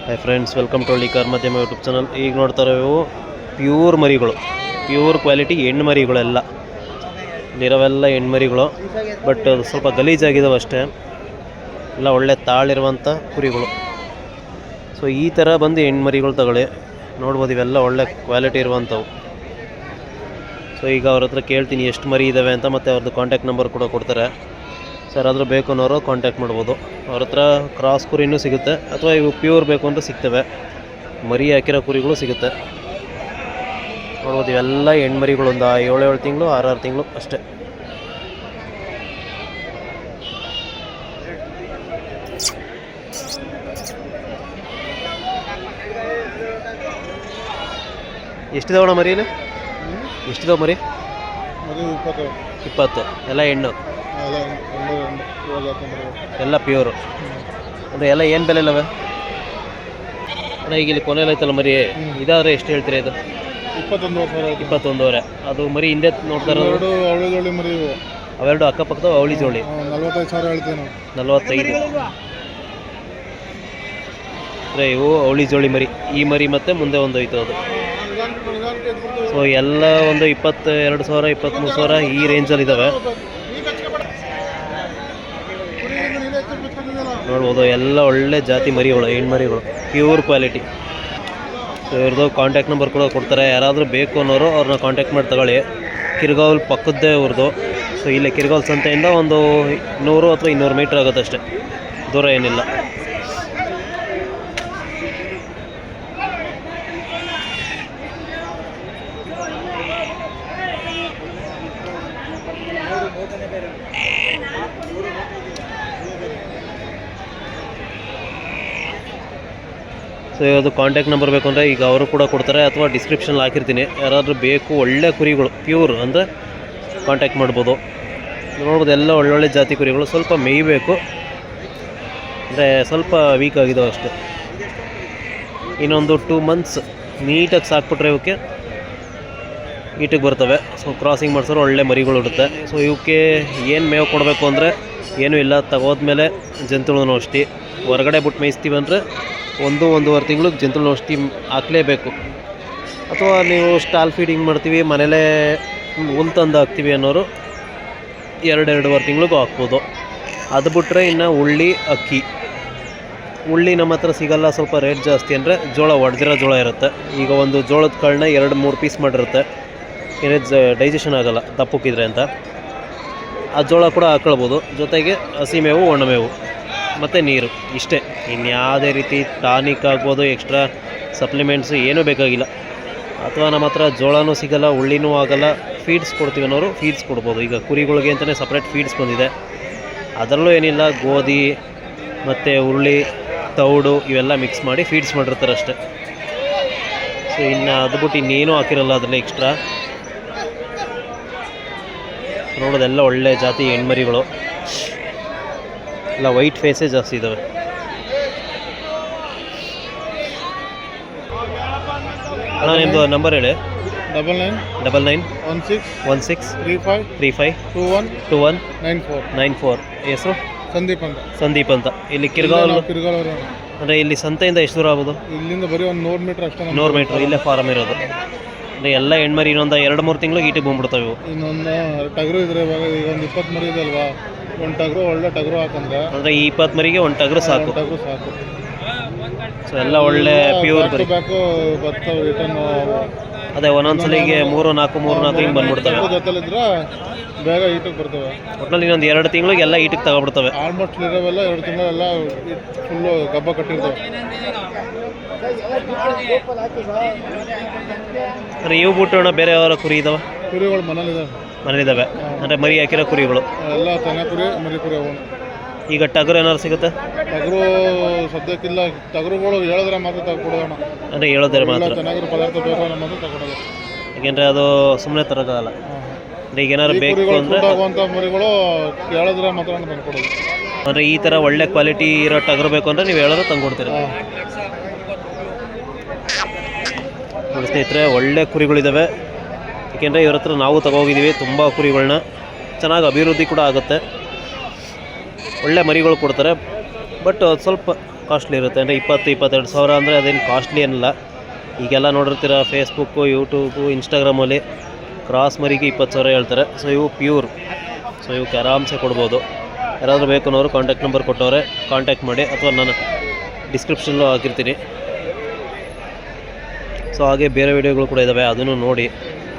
Hi friends, welcome to ಹಳ್ಳಿ car ಮಾಧ್ಯಮ YouTube channel. ಈಗ ನೋಡ್ತಾ ಇರೋವು ಪ್ಯೂರ್ ಮರಿಗಳು, ಪ್ಯೂರ್ ಕ್ವಾಲಿಟಿ ಹೆಣ್ಣು ಮರಿಗಳೆಲ್ಲ ಇರೋವೆಲ್ಲ ಹೆಣ್ಣು ಮರಿಗಳು. ಬಟ್ ಅದು ಸ್ವಲ್ಪ ಗಲೀಜಾಗಿದ್ದಾವೆ ಅಷ್ಟೇ, ಎಲ್ಲ ಒಳ್ಳೆ ತಾಳಿರುವಂಥ ಕುರಿಗಳು. ಸೊ ಈ ಥರ ಬಂದು ಹೆಣ್ಣು ಮರಿಗಳು ತಗೊಳ್ಳಿ. ನೋಡ್ಬೋದು, ಇವೆಲ್ಲ ಒಳ್ಳೆ ಕ್ವಾಲಿಟಿ ಇರುವಂಥವು. ಸೊ ಈಗ ಅವ್ರ ಹತ್ರ ಕೇಳ್ತೀನಿ ಎಷ್ಟು ಮರಿ ಇದ್ದಾವೆ ಅಂತ, ಮತ್ತು ಅವ್ರದ್ದು ಕಾಂಟ್ಯಾಕ್ಟ್ ನಂಬರ್ ಕೂಡ ಕೊಡ್ತಾರೆ. ಸರ್ ಆದರೂ ಬೇಕು ಅನ್ನೋರು ಕಾಂಟ್ಯಾಕ್ಟ್ ಮಾಡ್ಬೋದು. ಅವ್ರ ಹತ್ರ ಕ್ರಾಸ್ ಕುರಿನೂ ಸಿಗುತ್ತೆ, ಅಥವಾ ಇವು ಪ್ಯೂರ್ ಬೇಕು ಅಂತ ಸಿಗ್ತವೆ. ಮರಿ ಹಾಕಿರೋ ಕುರಿಗಳು ಸಿಗುತ್ತೆ. ನೋಡ್ಬೋದು, ಇವೆಲ್ಲ ಹೆಣ್ಣು ಮರಿಗಳು, ಒಂದು 7 ತಿಂಗಳು 6 ತಿಂಗಳು ಅಷ್ಟೇ. ಎಷ್ಟಿದಾವಣ ಮರಿಯಲ್ಲಿ? ಎಷ್ಟಿದಾವೆ ಮರಿ? 20. ಎಲ್ಲ ಹೆಣ್ಣು, ಎಲ್ಲ ಪ್ಯೂರು. ಅಂದರೆ ಎಲ್ಲ ಏನು ಬೆಲೆ ಇಲ್ಲವೆ ಅಣ್ಣ? ಈಗ ಇಲ್ಲಿ ಕೊನೆಯಲ್ಲಿ ಐತಲ್ಲ ಮರಿ, ಇದಾದರೆ ಎಷ್ಟು ಹೇಳ್ತೀರಾ ಇದು? 21,500. ಅದು ಮರಿ ಹಿಂದೆ ನೋಡ್ತಾ ಇರೋದು ಅವೆರಡು ಅಕ್ಕಪಕ್ಕದ ಅವಳಿ ಜೋಳಿ 45. ಅಂದರೆ ಇವು ಅವಳಿ ಜೋಳಿ ಮರಿ. ಈ ಮರಿ ಮತ್ತೆ ಮುಂದೆ ಒಂದು ಐತೆ ಅದು. ಸೊ ಎಲ್ಲ ಒಂದು 22,000 23,000 ಈ ರೇಂಜಲ್ಲಿ ಇದ್ದಾವೆ. ನೋಡ್ಬೋದು, ಎಲ್ಲ ಒಳ್ಳೆ ಜಾತಿ ಮರಿಗಳು, ಹೆಣ್ಣು ಮರಿಗಳು, ಪ್ಯೂರ್ ಕ್ವಾಲಿಟಿ. ಸೊ ಇವ್ರದ್ದು ಕಾಂಟ್ಯಾಕ್ಟ್ ನಂಬರ್ ಕೂಡ ಕೊಡ್ತಾರೆ. ಯಾರಾದರೂ ಬೇಕು ಅನ್ನೋರು ಅವ್ರನ್ನ ಕಾಂಟ್ಯಾಕ್ಟ್ ಮಾಡಿ ತಗೊಳ್ಳಿ. ಕಿರ್ಗಾವಲ್ ಪಕ್ಕದ್ದೇ ಇವ್ರದ್ದು. ಸೊ ಇಲ್ಲೇ ಕಿರ್ಗಾವಲ್ ಸಂತೆಯಿಂದ ಒಂದು 100 ಅಥವಾ 200 ಮೀಟ್ರ್ ಆಗುತ್ತೆ ಅಷ್ಟೇ, ದೂರ ಏನಿಲ್ಲ. ಸೊ ಅದು ಕಾಂಟ್ಯಾಕ್ಟ್ ನಂಬರ್ ಬೇಕು ಅಂದರೆ ಈಗ ಅವರು ಕೂಡ ಕೊಡ್ತಾರೆ, ಅಥವಾ ಡಿಸ್ಕ್ರಿಪ್ಷನಲ್ಲಿ ಹಾಕಿರ್ತೀನಿ. ಯಾರಾದರೂ ಬೇಕು ಒಳ್ಳೆ ಕುರಿಗಳು ಪ್ಯೂರ್ ಅಂದರೆ ಕಾಂಟ್ಯಾಕ್ಟ್ ಮಾಡ್ಬೋದು. ನೋಡ್ಬೋದು, ಎಲ್ಲ ಒಳ್ಳೊಳ್ಳೆ ಜಾತಿ ಕುರಿಗಳು. ಸ್ವಲ್ಪ ಮೇಯಬೇಕು, ಅಂದರೆ ಸ್ವಲ್ಪ ವೀಕ್ ಆಗಿದ್ದಾವೆ ಅಷ್ಟೇ. ಇನ್ನೊಂದು 2 ಮಂತ್ಸ್ ನೀಟಾಗಿ ಸಾಕ್ಬಿಟ್ರೆ ಇವಕ್ಕೆ ಈಟಿಗೆ ಬರ್ತವೆ. ಸೊ ಕ್ರಾಸಿಂಗ್ ಮಾಡಿಸೋರು ಒಳ್ಳೆ ಮರಿಗಳು ಇರುತ್ತೆ. ಸೊ ಇವಕ್ಕೆ ಏನು ಮೇವು ಕೊಡಬೇಕು ಅಂದರೆ ಏನೂ ಇಲ್ಲ. ತಗೋದ್ಮೇಲೆ ಜಂತುಳು ಔಷಧಿ ಹೊರಗಡೆ ಬಿಟ್ಟು ಮೇಯಿಸ್ತೀವಿ ಅಂದರೆ 1-1.5 ತಿಂಗಳು ಜಂತುಳು ಔಷಧಿ ಹಾಕಲೇಬೇಕು. ಅಥವಾ ನೀವು ಸ್ಟಾಲ್ ಫೀಡಿಂಗ್ ಮಾಡ್ತೀವಿ, ಮನೇಲೇ ಹುಲ್ ತಂದು ಹಾಕ್ತೀವಿ ಅನ್ನೋರು 2-2.5 ತಿಂಗಳಿಗೂ ಹಾಕ್ಬೋದು. ಅದು ಬಿಟ್ಟರೆ ಇನ್ನು ಉಳ್ಳಿ, ಅಕ್ಕಿ. ಉಳ್ಳಿ ನಮ್ಮ ಹತ್ರ ಸಿಗೋಲ್ಲ, ಸ್ವಲ್ಪ ರೇಟ್ ಜಾಸ್ತಿ. ಅಂದರೆ ಜೋಳ, ಒಡೆದಿರೋ ಜೋಳ ಇರುತ್ತೆ. ಈಗ ಒಂದು ಜೋಳದ ಕಾಳನ್ನ 2-3 ಪೀಸ್ ಮಾಡಿರುತ್ತೆ. ಏನೇ ಡೈಜೆಷನ್ ಆಗೋಲ್ಲ ದಪ್ಪಕ್ಕಿದ್ರೆ ಅಂತ, ಆ ಜೋಳ ಕೂಡ ಹಾಕ್ಕೊಳ್ಬೋದು. ಜೊತೆಗೆ ಹಸಿಮೇವು, ಒಣಮೇವು ಮತ್ತು ನೀರು, ಇಷ್ಟೇ. ಇನ್ಯಾವುದೇ ರೀತಿ ಟಾನಿಕ್ ಆಗ್ಬೋದು, ಎಕ್ಸ್ಟ್ರಾ ಸಪ್ಲಿಮೆಂಟ್ಸು ಏನೂ ಬೇಕಾಗಿಲ್ಲ. ಅಥವಾ ನಮ್ಮ ಹತ್ರ ಜೋಳನೂ ಸಿಗೋಲ್ಲ, ಉಳ್ಳಿನೂ ಆಗೋಲ್ಲ, ಫೀಡ್ಸ್ ಕೊಡ್ತೀವಿ ಅನ್ನೋರು ಫೀಡ್ಸ್ ಕೊಡ್ಬೋದು. ಈಗ ಕುರಿಗಳಿಗೆ ಅಂತಲೇ ಸಪ್ರೇಟ್ ಫೀಡ್ಸ್ ಬಂದಿದೆ. ಅದರಲ್ಲೂ ಏನಿಲ್ಲ, ಗೋಧಿ ಮತ್ತು ಉರುಳಿ, ತೌಡು ಇವೆಲ್ಲ ಮಿಕ್ಸ್ ಮಾಡಿ ಫೀಡ್ಸ್ ಮಾಡಿರ್ತಾರೆ ಅಷ್ಟೇ. ಸೊ ಇನ್ನು ಅದು ಬಿಟ್ಟು ಇನ್ನೇನೂ ಹಾಕಿರಲ್ಲ ಅದರಲ್ಲಿ ಎಕ್ಸ್ಟ್ರಾ. ನೋಡೋದೆಲ್ಲ ಒಳ್ಳೆ ಜಾತಿ ಹೆಣ್ಮರಿಗಳು, ಎಲ್ಲ ವೈಟ್ ಫೇಸೇ ಜಾಸ್ತಿ ಇದ್ದಾವೆ. ಅಣ್ಣ ನಿಮ್ಮದು ನಂಬರ್ ಹೇಳಿ. 9916352194. ಹೆಸರು ಸಂದೀಪ್ ಅಂತ. ಇಲ್ಲಿ ಕಿರ್ಗಾವಲ್ ಅಂದರೆ ಇಲ್ಲಿ ಸಂತೆಯಿಂದ ಎಷ್ಟು ದೂರ ಆಗ್ಬೋದು? ಇಲ್ಲಿಂದ ಬರೀ ಒಂದು 100 ಮೀಟ್ರ್ ಅಷ್ಟೇ. 100 ಮೀಟ್ರ್ ಇಲ್ಲೇ ಫಾರಮ್ ಇರೋದು. ಅಂದರೆ ಎಲ್ಲ ಹೆಣ್ಮರಿ ಇನ್ನೊಂದು 2-3 ತಿಂಗಳಿಗೆ ಈಟಿಗೆ ಬಂದ್ಬಿಡ್ತಾವೆ ಇವು. ಇನ್ನೊಂದು ಟಗರು ಇದ್ರೆ ಇವಾಗ ಈಗ ಒಂದು 20 ಮರಿ ಇದೆ ಅಲ್ವಾ, ಒಂದು ಟಗರು ಒಳ್ಳೆ ಟಗರು ಹಾಕಂದ್ರೆ ಅಂದರೆ ಈ 20 ಮರಿಗೆ ಒಂದು ಟಗರು ಸಾಕು. ಸೊ ಎಲ್ಲ ಒಳ್ಳೆ ಪ್ಯೂರ್ ಬೇಕು ಬರ್ತವೆ ರಿಟರ್ನ್. ಅದೇ ಒಂದೊಂದ್ಸಲಿಗೆ 3-4 ಹಿಂಗೆ ಬಂದ್ಬಿಡ್ತವೆ. ಜೊತೆಲಿದ್ರೆ ಬೇಗ ಈಟಿಗೆ ಬರ್ತವೆ. ಒಟ್ಟಿನಲ್ಲಿ ಇನ್ನೊಂದು 2 ತಿಂಗಳಿಗೆ ಎಲ್ಲ ಈಟಿಗೆ ತಗೊಬಿಡ್ತವೆ. Almost ಇರೋವೆಲ್ಲ 2 ತಿಂಗಳೆಲ್ಲ full ಗಬ್ಬ ಕಟ್ಟಿರ್ತವೆ. ಅಂದರೆ ಇವು ಬಿಟ್ಟು ಅಣ್ಣ ಬೇರೆ ಯಾವ ಕುರಿ ಇದಾವೆ? ಕುರಿಗಳು ಮನೇಲಿದ್ದಾವೆ. ಅಂದರೆ ಮರಿ ಹಾಕಿರೋ ಕುರಿಗಳು ಎಲ್ಲ ತೆನೆ ಕುರಿ, ಮರಿ ಕುರಿ. ಅವು ಈಗ ಟಗರು ಏನಾದ್ರು ಸಿಗುತ್ತೆ? ಟಗರು ಸದ್ಯಕ್ಕಿಲ್ಲ. ಟಗರುಗಳು ಹೇಳಿದ್ರೆ ಮಾತ್ರ ತಗೊಡೋಣ. ಅಂದರೆ ಹೇಳಿದ್ರೆ ಮಾತ್ರ ಚೆನ್ನಾಗಿರೋ ಪದಾರ್ಥ ಬೇಕು ಅನ್ನೋ ಮಾತ್ರ ತಗೊಳ್ಳೋದು. ಯಾಕೆಂದರೆ ಅದು ಸುಮ್ಮನೆ ತರೋಕ್ಕಾಗಲ್ಲ. ಅಂದರೆ ಈಗ ಏನಾದ್ರು ಬೇಕು ಅಂದರೆ ಮರಿಗಳು ಹೇಳಿದ್ರೆ ಮಾತ್ರ ತಂದ್ಕೊಡೋದು. ಅಂದರೆ ಈ ಥರ ಒಳ್ಳೆ ಕ್ವಾಲಿಟಿ ಇರೋ ಟಗರು ಬೇಕು ಅಂದರೆ ನೀವು ಹೇಳಿದ್ರೆ ತಂದ್ಕೊಡ್ತೀರ. ನೋಡಿ ಸ್ನೇಹಿತರೆ, ಒಳ್ಳೆ ಕುರಿಗಳಿದ್ದಾವೆ. ಏಕೆಂದರೆ ಇವ್ರ ಹತ್ರ ನಾವು ತಗೋಗಿದ್ದೀವಿ ತುಂಬ ಕುರಿಗಳನ್ನ. ಚೆನ್ನಾಗಿ ಅಭಿವೃದ್ಧಿ ಕೂಡ ಆಗುತ್ತೆ, ಒಳ್ಳೆ ಮರಿಗಳು ಕೊಡ್ತಾರೆ. ಬಟ್ ಅದು ಸ್ವಲ್ಪ ಕಾಸ್ಟ್ಲಿ ಇರುತ್ತೆ. ಅಂದರೆ 20-22 ಸಾವಿರ ಅಂದರೆ ಅದೇನು ಕಾಸ್ಟ್ಲಿ ಏನಿಲ್ಲ. ಈಗೆಲ್ಲ ನೋಡಿರ್ತೀರ ಫೇಸ್ಬುಕ್ಕು, ಯೂಟ್ಯೂಬು, ಇನ್ಸ್ಟಾಗ್ರಾಮಲ್ಲಿ ಕ್ರಾಸ್ ಮರಿಗೆ 20 ಸಾವಿರ ಹೇಳ್ತಾರೆ. ಸೊ ಇವು ಪ್ಯೂರ್, ಸೊ ಇವಕ್ಕೆ ಆರಾಮ್ಸೆ ಕೊಡ್ಬೋದು. ಯಾರಾದರೂ ಬೇಕು ಅನ್ನೋರು ಕಾಂಟ್ಯಾಕ್ಟ್ ನಂಬರ್ ಕೊಟ್ಟವ್ರೆ, ಕಾಂಟ್ಯಾಕ್ಟ್ ಮಾಡಿ, ಅಥವಾ ನಾನು ಡಿಸ್ಕ್ರಿಪ್ಷನಲ್ಲೂ ಹಾಕಿರ್ತೀನಿ. ಸೊ ಹಾಗೆ ಬೇರೆ ವೀಡಿಯೋಗಳು ಕೂಡ ಇದ್ದಾವೆ, ಅದನ್ನು ನೋಡಿ.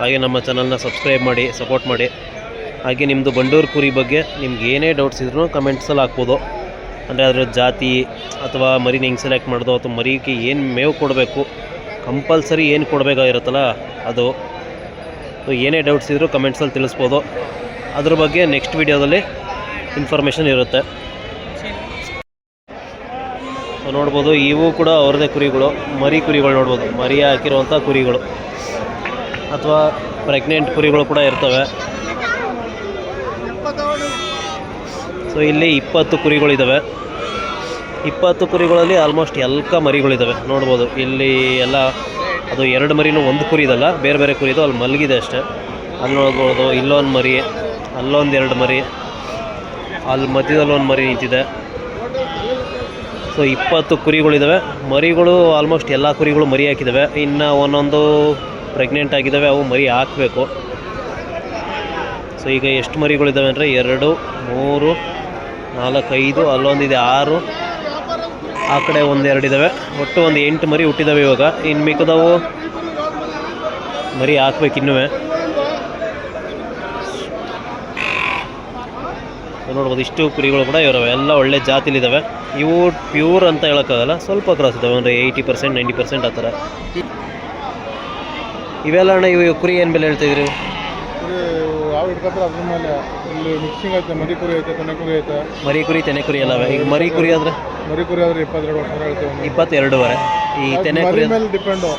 ಹಾಗೆ ನಮ್ಮ ಚಾನಲ್ನ ಸಬ್ಸ್ಕ್ರೈಬ್ ಮಾಡಿ, ಸಪೋರ್ಟ್ ಮಾಡಿ. ಹಾಗೆ ನಿಮ್ಮದು ಬಂಡೂರು ಕುರಿ ಬಗ್ಗೆ ನಿಮ್ಗೆ ಏನೇ ಡೌಟ್ಸ್ ಇದ್ರೂ ಕಮೆಂಟ್ಸಲ್ಲಿ ಹಾಕ್ಬೋದು. ಅಂದರೆ ಅದರ ಜಾತಿ ಅಥವಾ ಮರಿನ ಹೆಂಗೆ ಸೆಲೆಕ್ಟ್ ಮಾಡೋದು, ಅಥವಾ ಮರಿಗೆ ಏನು ಮೇವು ಕೊಡಬೇಕು, ಕಂಪಲ್ಸರಿ ಏನು ಕೊಡಬೇಕಾಗಿರುತ್ತಲ್ಲ ಅದು. ಸೊ ಏನೇ ಡೌಟ್ಸ್ ಇದ್ದರೂ ಕಮೆಂಟ್ಸಲ್ಲಿ ತಿಳಿಸ್ಬೋದು. ಅದ್ರ ಬಗ್ಗೆ ನೆಕ್ಸ್ಟ್ ವೀಡಿಯೋದಲ್ಲಿ ಇನ್ಫಾರ್ಮೇಷನ್ ಇರುತ್ತೆ. ಸೊ ನೋಡ್ಬೋದು, ಇವು ಕೂಡ ಅವ್ರದ್ದೇ ಕುರಿಗಳು, ಮರಿ ಕುರಿಗಳು ನೋಡ್ಬೋದು, ಮರಿ ಹಾಕಿರುವಂಥ ಕುರಿಗಳು, ಅಥವಾ ಪ್ರೆಗ್ನೆಂಟ್ ಕುರಿಗಳು ಕೂಡ ಇರ್ತವೆ. ಸೊ ಇಲ್ಲಿ 20 ಕುರಿಗಳಿದ್ದಾವೆ. 20 ಕುರಿಗಳಲ್ಲಿ ಆಲ್ಮೋಸ್ಟ್ ಎಲ್ಕ ಮರಿಗಳಿದ್ದಾವೆ ನೋಡ್ಬೋದು. ಇಲ್ಲಿ ಎಲ್ಲ ಅದು 2 ಮರಿನೂ ಒಂದು ಕುರಿ ಇದಲ್ಲ, ಬೇರೆ ಬೇರೆ ಕುರಿದು ಅಲ್ಲಿ ಮಲಗಿದೆ ಅಷ್ಟೇ. ಅಲ್ಲಿ ನೋಡ್ಬೋದು, ಇಲ್ಲೊಂದು ಮರಿ, ಅಲ್ಲೊಂದು 2 ಮರಿ, ಅಲ್ಲಿ ಮಧ್ಯದಲ್ಲಿ ಒಂದು ಮರಿ ನಿಂತಿದೆ. ಸೊ 20 ಕುರಿಗಳಿದ್ದಾವೆ. ಮರಿಗಳು ಆಲ್ಮೋಸ್ಟ್ ಎಲ್ಲ ಕುರಿಗಳು ಮರಿ ಹಾಕಿದ್ದಾವೆ. ಇನ್ನು ಒಂದೊಂದು ಪ್ರೆಗ್ನೆಂಟ್ ಆಗಿದ್ದಾವೆ, ಅವು ಮರಿ ಹಾಕಬೇಕು. ಸೊ ಈಗ ಎಷ್ಟು ಮರಿಗಳಿದ್ದಾವೆ ಅಂದರೆ 2, 3, 4, 5, ಅಲ್ಲೊಂದಿದೆ 6, ಆ ಕಡೆ 1, 2 ಇದ್ದಾವೆ. ಒಟ್ಟು ಒಂದು 8 ಮರಿ ಹುಟ್ಟಿದ್ದಾವೆ ಇವಾಗ. ಇನ್ನು ಮಿಕ್ಕದವು ಮರಿ ಹಾಕ್ಬೇಕು ಇನ್ನೂ. ನೋಡ್ಬೋದು, ಇಷ್ಟು ಕುರಿಗಳು ಕೂಡ ಇರೋವೆ, ಎಲ್ಲ ಒಳ್ಳೆ ಜಾತಿಲಿದ್ದಾವೆ. ಇವು ಪ್ಯೂರ್ ಅಂತ ಹೇಳೋಕ್ಕಾಗಲ್ಲ, ಸ್ವಲ್ಪ ಕ್ರಾಸ್ ಇದ್ದಾವೆ, ಅಂದರೆ 80%, 90% ಆ ಥರ. ಇವೆಲ್ಲ ಅಣ್ಣ, ಇವು ಕುರಿ ಏನು ಬೆಲೆ ಹೇಳ್ತಾಯಿದ್ರಿ? ಯಾವ ಇಟ್ಕೊತಾರೆ ಅದ್ರ ಮೇಲೆ. ಇಲ್ಲಿ ಮಿಕ್ಸಿಂಗ್ ಐತೆ, ಮರಿ ಕುರಿ ಐತೆ, ತೆನೆ ಕುರಿ ಐತೆ. ಮರಿ ಕುರಿ, ತೆನೆ ಕುರಿ ಎಲ್ಲವೇ. ಈಗ ಮರಿ ಕುರಿ ಆದರೆ ಮರಿ ಕುರಿ ಆದರೆ 22 ಸಾವಿರ ಹೇಳ್ತೀವಿ. 22,500. ಈ ತೆನೆ ಕುರಿ ಮೇಲೆ ಡಿಪೆಂಡು.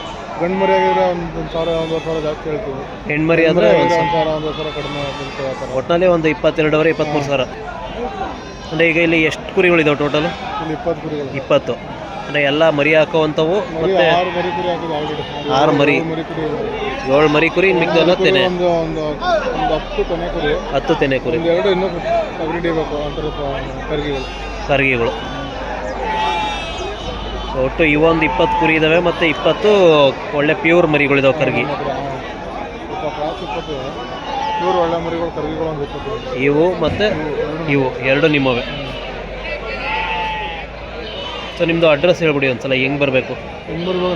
ಗಂಡು ಮರಿ ಆಗಿದ್ರೆ ಒಂದು 1,000, 1,000 ಜಾಸ್ತಿ ಹೇಳ್ತೀವಿ. ಹೆಣ್ಮರಿ ಆದರೆ 1,000, 1,000 ಕಡಿಮೆ ಬೀಳ್ತದೆ ಆ ಥರ. ಒಟ್ಟಿನಲ್ಲಿ ಒಂದು 22,000, 23,000. ಅಂದರೆ ಈಗ ಇಲ್ಲಿ ಎಷ್ಟು ಕುರಿಗಳಿದಾವೆ ಟೋಟಲು? ಇಲ್ಲಿ 20 ಕುರಿಗಳು. 20. ಅಂದರೆ ಎಲ್ಲ ಮರಿ ಹಾಕೋವಂಥವು. ಮತ್ತು 6 ಮರಿ ಕುರಿ ಹಾಕಿದೆ ಆಲ್ರೆಡಿ. 6 ಮರಿ, 7 ಮರಿ ಕುರಿ, ಮಿಕ್ಕೆಲ್ಲ ತೆನೆ. ಒಂದು 10 ತೆನೆ ಕುರಿ, 10 ತೆನೆ ಕುರಿ, 2 ಇನ್ನೂ ಹಿಡಿಬೇಕು ಅಂತ ಕರ್ಗಿಗಳು. ಒಟ್ಟು ಇವೊಂದು 20 ಕುರಿ ಇದ್ದಾವೆ, ಮತ್ತು 20 ಒಳ್ಳೆ ಪ್ಯೂರ್ ಮರಿಗಳಿದಾವೆ ಕರ್ಗಿ. ಪ್ಯೂರ್ ಒಳ್ಳೆ ಮರಿಗಳು ಕರ್ಗಿಗಳು ಒಂದು 20. ಇವು ಮತ್ತು ಇವು 2 ನಿಮ್ಮವೆ. ಸೊ ನಿಮ್ಮದು ಅಡ್ರೆಸ್ ಹೇಳ್ಬಿಡಿ ಒಂದ್ಸಲ, ಹೆಂಗೆ ಬರಬೇಕು?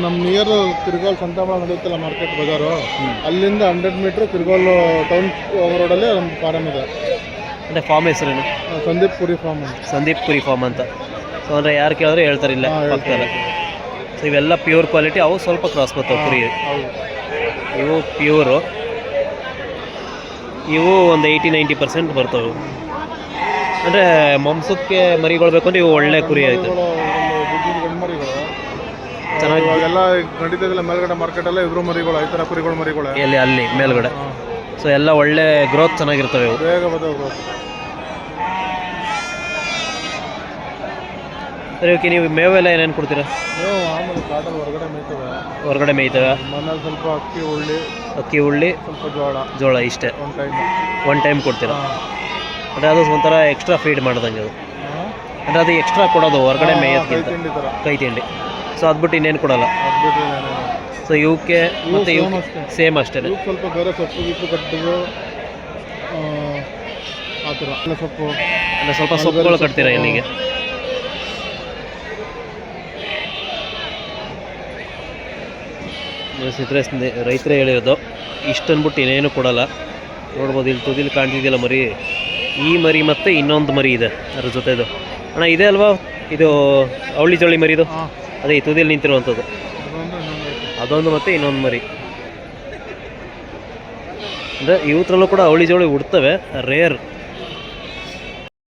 ನಮ್ಮ ನಿಯರ್ ತಿರ್ಗೋಲ್ ಸಂತಾಮಳ ನಡೆಯುತ್ತಲ್ಲ ಮಾರ್ಕೆಟ್ ಬಜಾರು, ಅಲ್ಲಿಂದ 100 ಮೀಟ್ರ್ ತಿರ್ಗೋಲ್ ಟೌನ್ ರೋಡಲ್ಲಿ ನಮ್ಮ ಫಾರಮ್ ಇದೆ. ಅಂದರೆ ಫಾರ್ಮ್ ಹೆಸರೇನು? ಸಂದೀಪ್ ಕುರಿ ಫಾರ್ಮ್ ಅಂತ. ಸಂದೀಪ್ ಕುರಿ ಫಾರ್ಮ್ ಅಂತ. ಸೊ ಅಂದರೆ ಯಾರು ಕೇಳಿದ್ರೆ ಹೇಳ್ತಾರೆ ಇಲ್ಲ ಪಕ್ಕದಲ್ಲ. ಸೊ ಇವೆಲ್ಲ ಪ್ಯೂರ್ ಕ್ವಾಲಿಟಿ, ಅವು ಸ್ವಲ್ಪ ಕ್ರಾಸ್ ಬರ್ತಾವೆ ಕುರಿ. ಇವು ಪ್ಯೂರು, ಇವು ಒಂದು 80-90% ಬರ್ತವೆ. ಅಂದರೆ ಮಾಂಸಕ್ಕೆ ಮರಿಗಳು ಬೇಕು ಅಂದರೆ ಇವು ಒಳ್ಳೆ ಕುರಿ ಆಯಿತು, ಗಂಡು ಮರಿಗಳು ಚೆನ್ನಾಗಿ. ಇವಾಗೆಲ್ಲ ನಡೀತಿದ್ದಿಲ್ಲ ಮೇಲ್ಗಡೆ ಮಾರ್ಕೆಟಲ್ಲ ಇದ್ರು ಮರಿಗಳು, ಈ ಥರ ಕುರಿಗಳು ಮರಿಗಳು ಎಲ್ಲಿ ಅಲ್ಲಿ ಮೇಲ್ಗಡೆ. ಸೊ ಎಲ್ಲ ಒಳ್ಳೆ ಗ್ರೋತ್ ಚೆನ್ನಾಗಿರ್ತವೆ ಇವು, ಬೇಗ ಬದಲು. ಸರಿ, ಓಕೆ. ನೀವು ಮೇವೆಲ್ಲ ಏನೇನು ಕೊಡ್ತೀರಾ? ನೀವು ಆಮೇಲೆ ಕಾಟಲ್ಲಿ ಹೊರಗಡೆ ಮೇಯ್ತವೆ. ಹೊರಗಡೆ ಮೇಯ್ತವೆ. ಮನೇಲಿ ಸ್ವಲ್ಪ ಅಕ್ಕಿ ಉಳ್ಳಿ ಸ್ವಲ್ಪ ಜೋಳ ಇಷ್ಟೇ. ಒನ್ ಟೈಮ್ ಕೊಡ್ತೀರಾ? ಅಂದರೆ ಅದು ಒಂಥರ ಎಕ್ಸ್ಟ್ರಾ ಫೀಡ್ ಮಾಡ್ದಂಗೆ ಅದು. ಅಂದರೆ ಅದು ಎಕ್ಸ್ಟ್ರಾ ಕೊಡೋದು ಹೊರಗಡೆ ಮೇಯೋದಕ್ಕಿಂತ, ಕೈ ತಿಂಡಿ. ಸೊ ಅದ್ಬಿಟ್ಟು ಇನ್ನೇನು ಕೊಡೋಲ್ಲ. ಸೊ ಇವಕ್ಕೆ ಮತ್ತು ಇವು ಸೇಮ್ ಅಷ್ಟೇ. ಸ್ವಲ್ಪ ಬೇರೆ ಸೊಪ್ಪು ಕಟ್ಟಿದ್ದು ಆ ಥರ ಸೊಪ್ಪು, ಅಂದರೆ ಸ್ವಲ್ಪ ಸೊಪ್ಪುಗಳು ಕಟ್ತೀರಾ ಇಲ್ಲಿಗೆ? ರೈತರೇ ಹೇಳಿರೋದು ಇಷ್ಟು ಅಂದ್ಬಿಟ್ಟು ಇನ್ನೇನು ಕೊಡೋಲ್ಲ. ನೋಡ್ಬೋದು, ಇಲ್ಲಿ ತುದಿಲಿ ಕಾಣ್ತಿದೆಯಲ್ಲ ಮರಿ, ಈ ಮರಿ ಮತ್ತು ಇನ್ನೊಂದು ಮರಿ ಇದೆ ಅದ್ರ ಜೊತೆದು. ಅಣ್ಣ ಇದೆ ಅಲ್ವಾ ಇದು ಅವಳಿ ಜೋಳಿ ಮರಿದು? ಅದೇ ಈ ತುದಿಯಲ್ಲಿ ನಿಂತಿರುವಂಥದ್ದು, ಅದೊಂದು ಮತ್ತು ಇನ್ನೊಂದು ಮರಿ. ಅಂದರೆ ಇವತ್ರಲ್ಲೂ ಕೂಡ ಅವಳಿ ಜೋಳಿ ಹುಡ್ತವೆ, ರೇರ್.